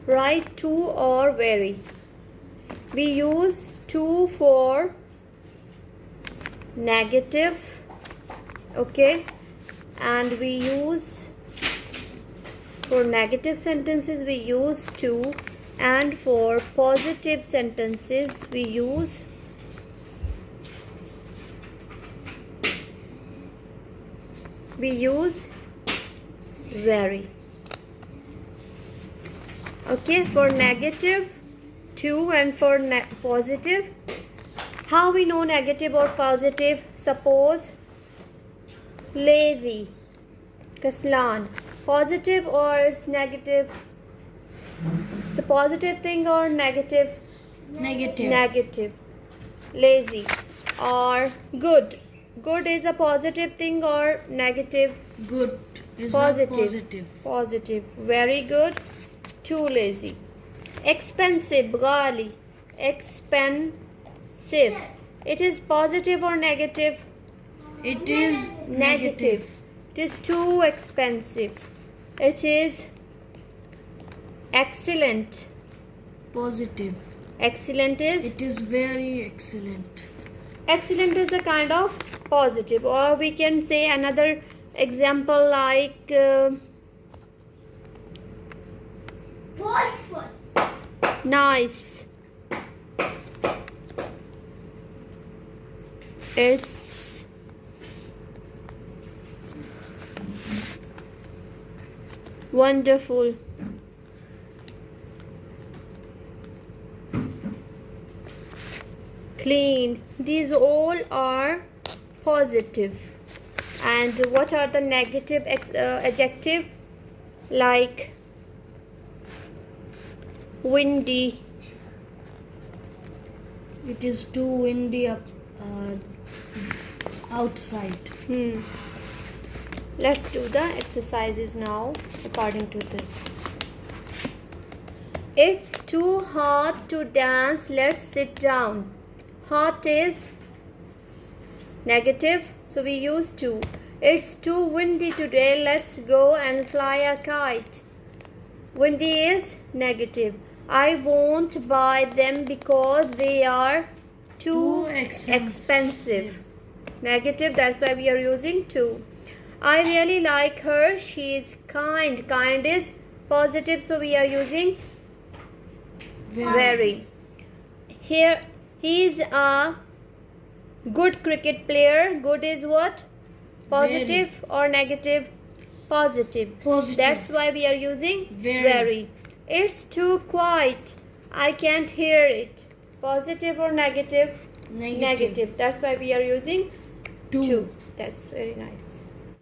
Write to or very. We use to for negative, okay, and we use for negative sentences we use to, and for positive sentences we use very. Okay, for negative to, and for positive. How we know negative or positive? Suppose lazy, kaslan. Positive or it's negative? It's a positive thing or negative? Negative. Lazy. Or good. Good is a positive thing or negative? Good is Positive. Positive. Very good. Too lazy. Expensive, ghali. Expensive. It is positive or negative? It is Negative. It is too expensive. It is excellent. Positive. Excellent is? It is very excellent. Excellent is a kind of positive. Or we can say another example like nice. It's wonderful. Clean. These all are positive. And what are the negative adjective? Like windy. It is too windy outside. Let's do the exercises now according to this. It's too hot to dance. Let's sit down. Hot is negative, so we use to. It's too windy today. Let's go and fly a kite. Windy is negative. I won't buy them because they are too expensive. Negative, that's why we are using to. I really like her. She is kind. Kind is positive, so we are using very. Here, he is a good cricket player. Good is what? Positive or negative? Positive. That's why we are using very. It's too quiet. I can't hear it. Positive or negative? Negative. That's why we are using to. That's very nice.